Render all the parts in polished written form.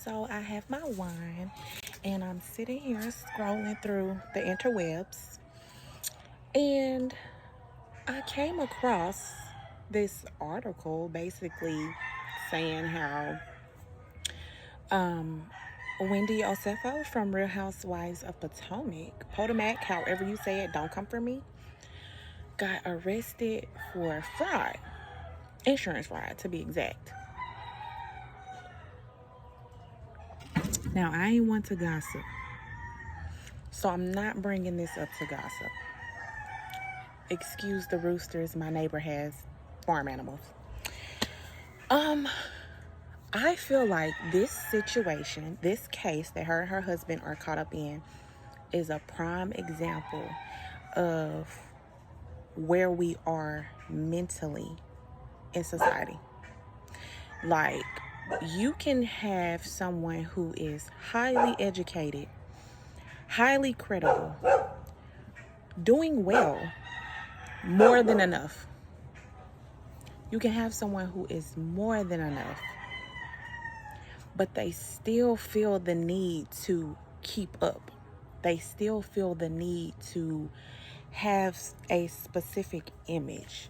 So I have my wine and I'm sitting here scrolling through the interwebs, and I came across this article basically saying how um, Wendy Osefo from Real Housewives of Potomac, however you say it, don't come for me, got arrested for fraud, insurance fraud to be exact. Now, I ain't one to gossip, so I'm not bringing this up to gossip. Excuse the roosters, my neighbor has farm animals. I feel like this situation, this case that her and her husband are caught up in, is a prime example of where we are mentally in society. Like, you can have someone who is highly educated, highly credible, doing well, more than enough. You can have someone who is more than enough, but they still feel the need to keep up. They still feel the need to have a specific image.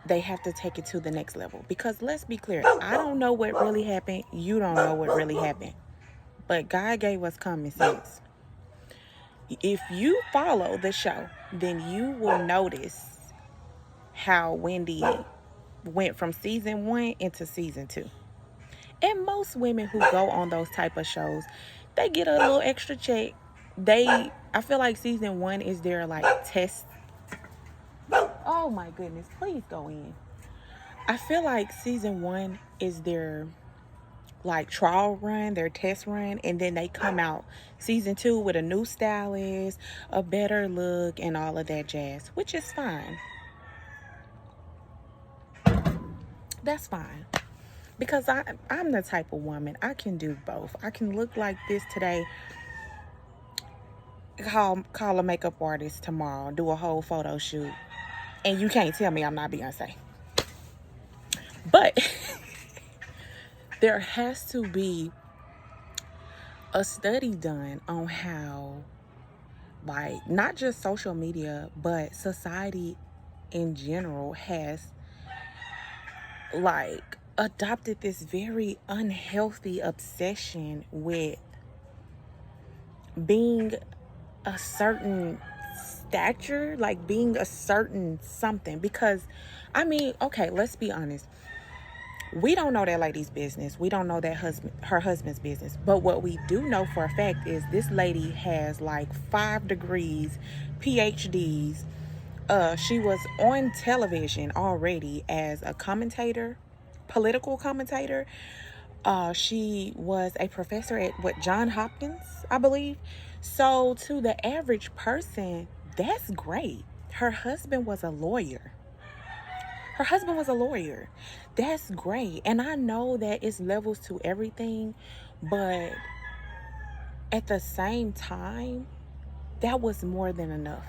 They have to take it to the next level. Because let's be clear, I don't know what really happened. You don't know what really happened. But God gave us common sense. If you follow the show, then you will notice how Wendy went from season 1 into season 2. And most women who go on those type of shows, they get a little extra check. I feel like season 1 is their like test. Oh my goodness, please go in. I feel like season 1 is their like trial run, their test run, and then they come out season 2 with a new stylist, a better look, and all of that jazz, which is fine. That's fine. Because I'm the type of woman, I can do both. I can look like this today, call a makeup artist tomorrow, do a whole photo shoot, and you can't tell me I'm not Beyonce. But there has to be a study done on how, like, not just social media, but society in general has, like, adopted this very unhealthy obsession with being a certain stature, like being a certain something. Because, I mean, okay, let's be honest. We don't know that lady's business. We don't know that her husband's business. But what we do know for a fact is this lady has like 5 degrees, PhDs. She was on television already as a commentator, political commentator. She was a professor at John Hopkins, I believe. So to the average person, that's great. Her husband was a lawyer. That's great. And I know that it's levels to everything, but at the same time, that was more than enough.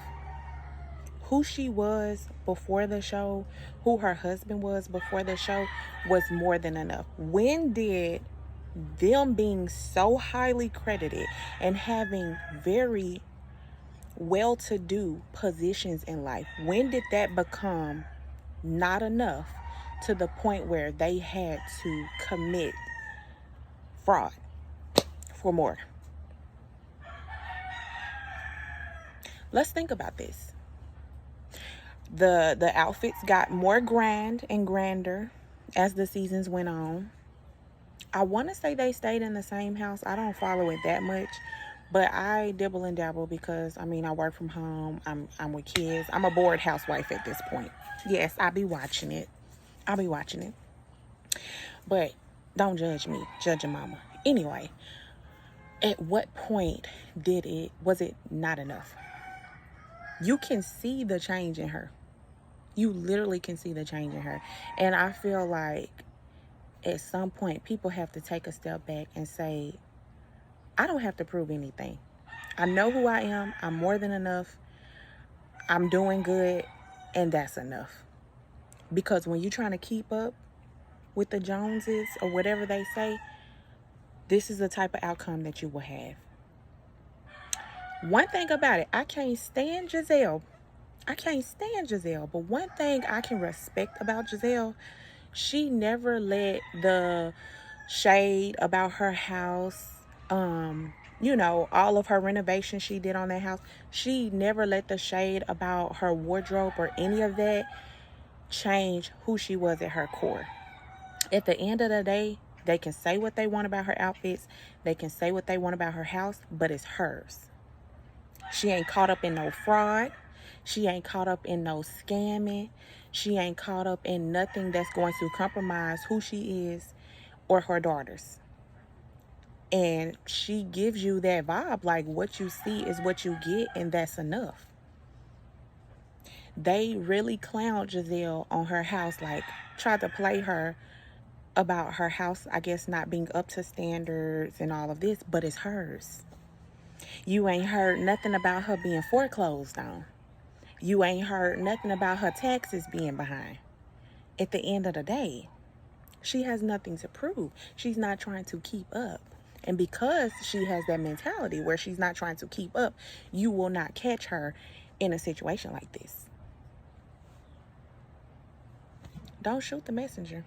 Who she was before the show, who her husband was before the show, was more than enough. When did them being so highly credited and having very well-to-do positions in life, when did that become not enough to the point where they had to commit fraud for more? Let's think about this. The outfits got more grand and grander as the seasons went on. I want to say they stayed in the same house. I don't follow it that much, but I dibble and dabble because, I mean, I work from home. I'm with kids. I'm a bored housewife at this point. Yes, I'll be watching it. But don't judge me. Judge your mama. Anyway, at what point was it not enough? You can see the change in her. You literally can see the change in her. And I feel like at some point people have to take a step back and say, I don't have to prove anything. I know who I am. I'm more than enough. I'm doing good. And that's enough. Because when you're trying to keep up with the Joneses or whatever they say, this is the type of outcome that you will have. One thing about it, I can't stand Giselle. But one thing I can respect about Giselle, she never let the shade about her house, all of her renovations she did on that house, she never let the shade about her wardrobe or any of that change who she was at her core. At the end of the day, they can say what they want about her outfits, they can say what they want about her house, but it's hers. She ain't caught up in no fraud. She ain't caught up in no scamming. She ain't caught up in nothing that's going to compromise who she is or her daughters. And she gives you that vibe, like what you see is what you get, and that's enough. They really clowned Giselle on her house, like tried to play her about her house, I guess, not being up to standards and all of this, but it's hers. You ain't heard nothing about her being foreclosed on. You ain't heard nothing about her taxes being behind. At the end of the day, she has nothing to prove. She's not trying to keep up. And because she has that mentality where she's not trying to keep up, you will not catch her in a situation like this. Don't shoot the messenger.